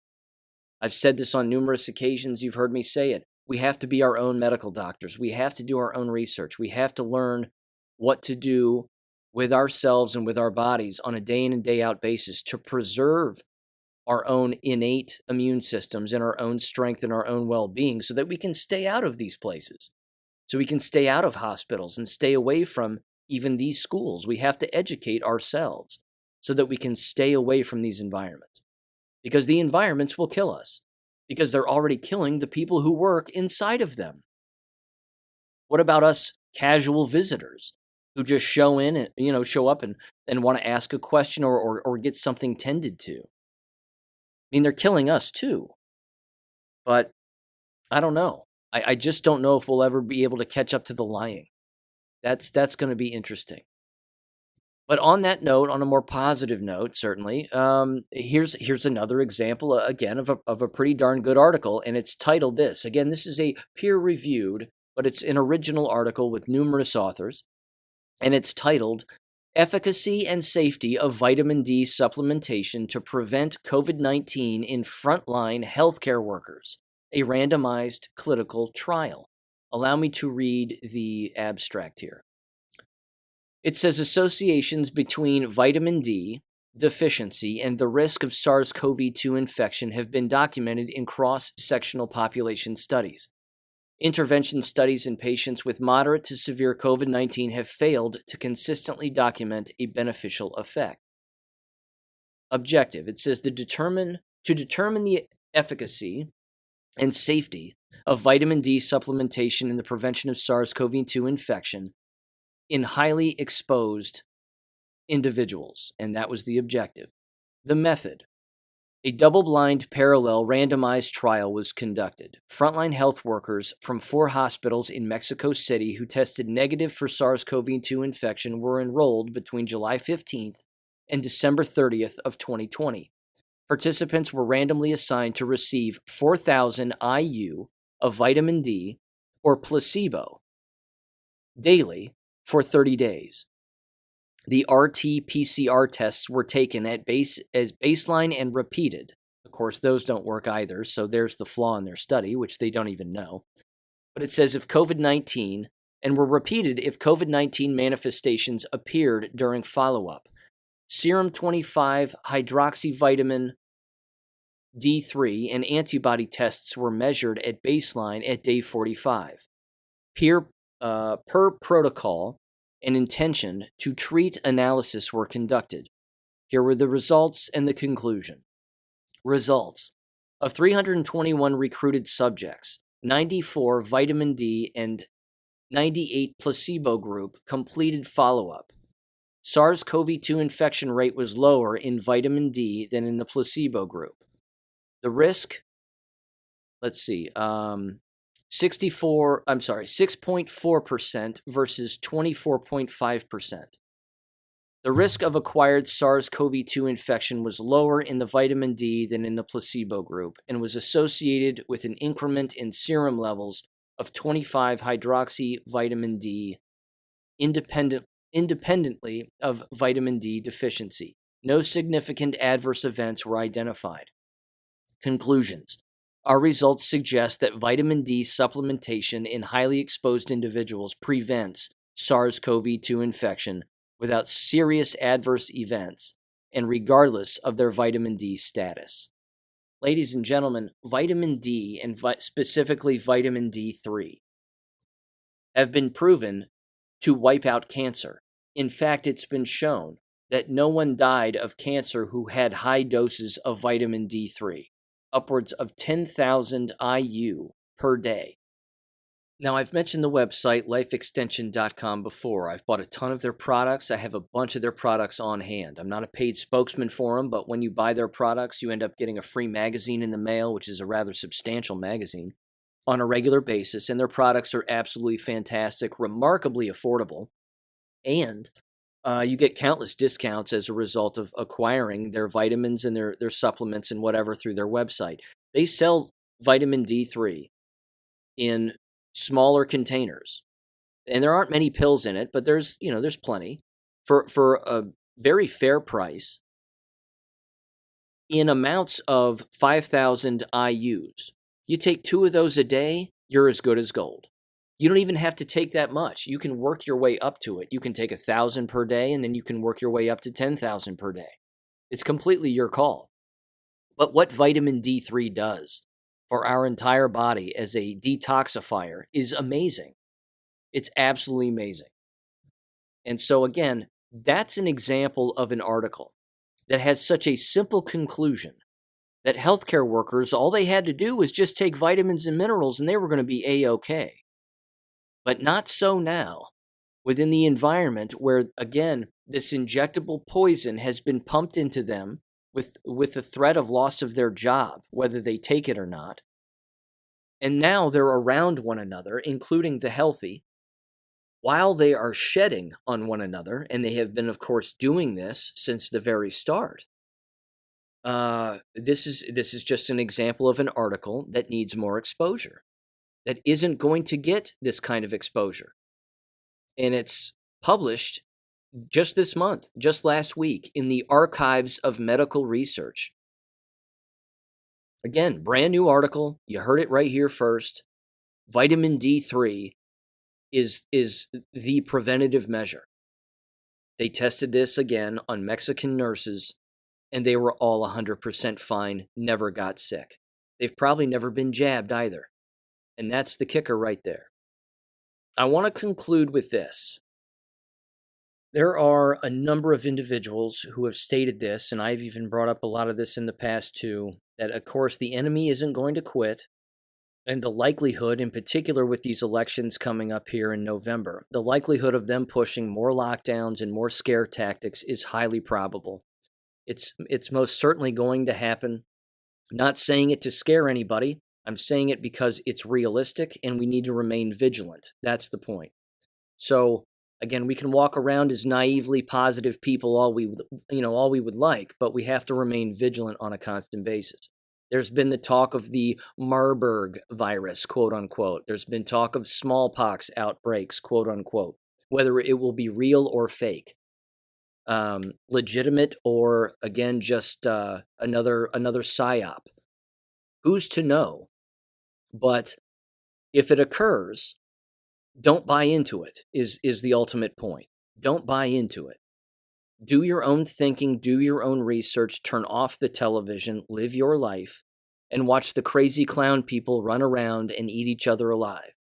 I've said this on numerous occasions. You've heard me say it. We have to be our own medical doctors. We have to do our own research. We have to learn what to do with ourselves and with our bodies on a day in and day out basis to preserve our own innate immune systems and our own strength and our own well-being so that we can stay out of these places. So we can stay out of hospitals and stay away from even these schools. We have to educate ourselves so that we can stay away from these environments. Because the environments will kill us. Because they're already killing the people who work inside of them. What about us casual visitors who just show in and, show up and want to ask a question or get something tended to? I mean, they're killing us too. But I don't know. I just don't know if we'll ever be able to catch up to the lying. That's going to be interesting. But on that note, on a more positive note, certainly, here's another example, again, of a pretty darn good article, and it's titled this. Again, this is a peer-reviewed, but it's an original article with numerous authors, and it's titled, Efficacy and Safety of Vitamin D Supplementation to Prevent COVID-19 in Frontline Healthcare Workers, a randomized clinical trial. Allow me to read the abstract here. It says associations between vitamin D deficiency and the risk of SARS-CoV-2 infection have been documented in cross-sectional population studies. Intervention studies in patients with moderate to severe COVID-19 have failed to consistently document a beneficial effect. Objective. It says to determine the efficacy and safety of vitamin D supplementation in the prevention of SARS-CoV-2 infection in highly exposed individuals, and that was the objective. The method. A double-blind parallel randomized trial was conducted. Frontline health workers from 4 hospitals in Mexico City who tested negative for SARS-CoV-2 infection were enrolled between July 15th and December 30th of 2020. Participants were randomly assigned to receive 4,000 IU of vitamin D or placebo daily for 30 days. The RT-PCR tests were taken as baseline and repeated. Of course, those don't work either, so there's the flaw in their study, which they don't even know. But it says if COVID-19, and were repeated if COVID-19 manifestations appeared during follow-up. Serum 25 hydroxyvitamin D3 and antibody tests were measured at baseline at day 45. Per protocol, and intention to treat analysis were conducted. Here were the results and the conclusion. Results. Of 321 recruited subjects, 94 vitamin D and 98 placebo group completed follow-up. SARS-CoV-2 infection rate was lower in vitamin D than in the placebo group. The risk, 6.4% versus 24.5%. The risk of acquired SARS-CoV-2 infection was lower in the vitamin D than in the placebo group and was associated with an increment in serum levels of 25 hydroxy vitamin D independently of vitamin D deficiency. No significant adverse events were identified. Conclusions. Our results suggest that vitamin D supplementation in highly exposed individuals prevents SARS-CoV-2 infection without serious adverse events and regardless of their vitamin D status. Ladies and gentlemen, vitamin D, and specifically vitamin D3, have been proven to wipe out cancer. In fact, it's been shown that no one died of cancer who had high doses of vitamin D3, upwards of 10,000 IU per day. Now, I've mentioned the website lifeextension.com before. I've bought a ton of their products. I have a bunch of their products on hand. I'm not a paid spokesman for them, but when you buy their products, you end up getting a free magazine in the mail, which is a rather substantial magazine, on a regular basis. And their products are absolutely fantastic, remarkably affordable, and you get countless discounts as a result of acquiring their vitamins and their supplements and whatever through their website. They sell vitamin D3 in smaller containers, and there aren't many pills in it, but there's plenty for a very fair price in amounts of 5,000 IUs. You take 2 of those a day, you're as good as gold. You don't even have to take that much. You can work your way up to it. You can take 1,000 per day, and then you can work your way up to 10,000 per day. It's completely your call. But what vitamin D3 does for our entire body as a detoxifier is amazing. It's absolutely amazing. And so again, that's an example of an article that has such a simple conclusion that healthcare workers, all they had to do was just take vitamins and minerals and they were going to be A-okay. But not so now, within the environment where, again, this injectable poison has been pumped into them with the threat of loss of their job, whether they take it or not. And now they're around one another, including the healthy, while they are shedding on one another, and they have been, of course, doing this since the very start. This is just an example of an article that needs more exposure, that isn't going to get this kind of exposure. And it's published just this month, just last week, in the Archives of Medical Research. Again, brand new article. You heard it right here first. Vitamin D3 is the preventative measure. They tested this again on Mexican nurses, and they were all 100% fine, never got sick. They've probably never been jabbed either. And that's the kicker right there. I want to conclude with this. There are a number of individuals who have stated this, and I've even brought up a lot of this in the past too, that of course the enemy isn't going to quit, and the likelihood, in particular with these elections coming up here in November, the likelihood of them pushing more lockdowns and more scare tactics is highly probable. It's most certainly going to happen. Not saying it to scare anybody. I'm saying it because it's realistic and we need to remain vigilant. That's the point. So, again, we can walk around as naively positive people all we would like, but we have to remain vigilant on a constant basis. There's been the talk of the Marburg virus, quote unquote. There's been talk of smallpox outbreaks, quote unquote, whether it will be real or fake. Legitimate or, again, just another psyop. Who's to know? But if it occurs, don't buy into it, is the ultimate point. Don't buy into it. Do your own thinking, do your own research, turn off the television, live your life, and watch the crazy clown people run around and eat each other alive.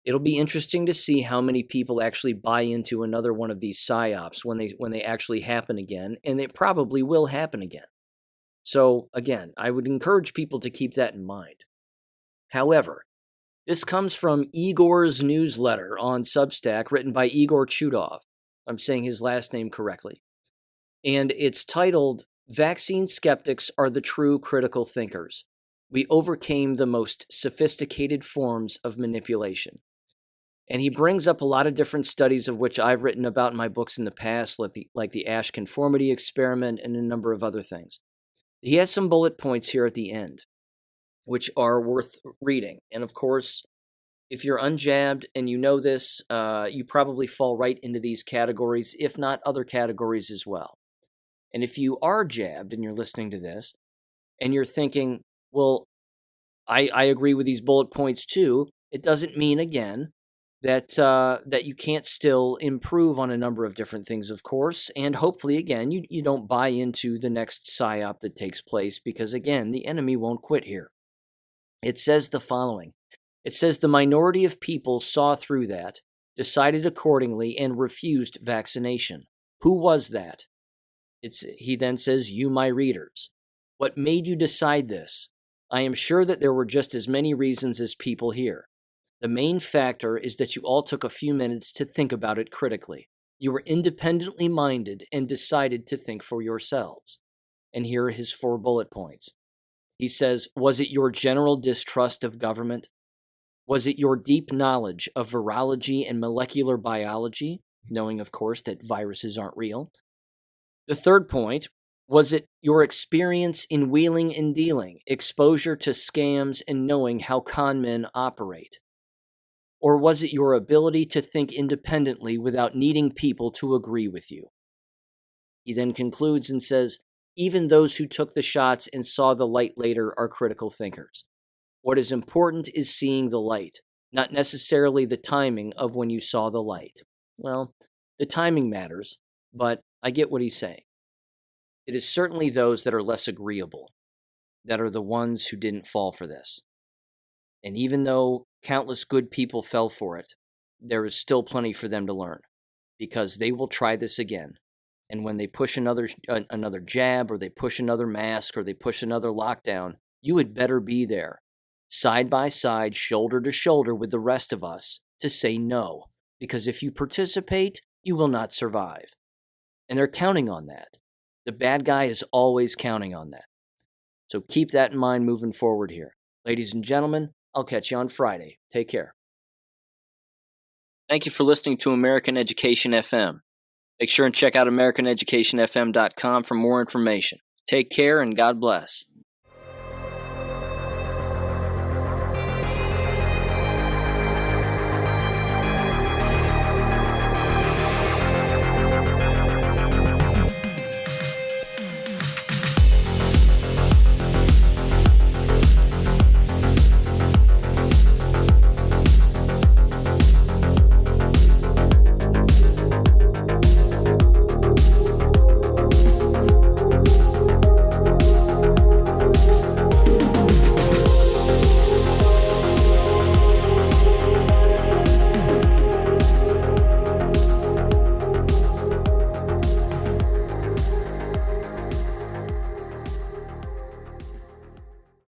It'll be interesting to see how many people actually buy into another one of these psyops when they actually happen again, and it probably will happen again. So, again, I would encourage people to keep that in mind. However, this comes from Igor's newsletter on Substack, written by Igor Chudov. I'm saying his last name correctly. And it's titled, "Vaccine Skeptics Are the True Critical Thinkers. We Overcame the Most Sophisticated Forms of Manipulation." And he brings up a lot of different studies of which I've written about in my books in the past, like the Asch conformity experiment and a number of other things. He has some bullet points here at the end, which are worth reading. And of course, If you're unjabbed and you know this, you probably fall right into these categories, if not other categories as well. And if you are jabbed and you're listening to this and you're thinking, well, I agree with these bullet points too, it doesn't mean, again, that you can't still improve on a number of different things, of course. And hopefully, again, you don't buy into the next psyop that takes place because, again, the enemy won't quit here. It says the following. It says the minority of people saw through that, decided accordingly, and refused vaccination. Who was that? He then says, you, my readers. What made you decide this? I am sure that there were just as many reasons as people here. The main factor is that you all took a few minutes to think about it critically. You were independently minded and decided to think for yourselves. And here are his 4 bullet points. He says, was it your general distrust of government? Was it your deep knowledge of virology and molecular biology, knowing, of course, that viruses aren't real? The third point, was it your experience in wheeling and dealing, exposure to scams, and knowing how con men operate? Or was it your ability to think independently without needing people to agree with you? He then concludes and says, even those who took the shots and saw the light later are critical thinkers. What is important is seeing the light, not necessarily the timing of when you saw the light. Well, the timing matters, but I get what he's saying. It is certainly those that are less agreeable that are the ones who didn't fall for this. And even though countless good people fell for it, there is still plenty for them to learn, because they will try this again. And when they push another jab, or they push another mask, or they push another lockdown, you had better be there, side by side, shoulder to shoulder with the rest of us, to say no. Because if you participate, you will not survive. And they're counting on that. The bad guy is always counting on that. So keep that in mind moving forward here. Ladies and gentlemen, I'll catch you on Friday. Take care. Thank you for listening to American Education FM. Make sure and check out AmericanEducationFM.com for more information. Take care and God bless.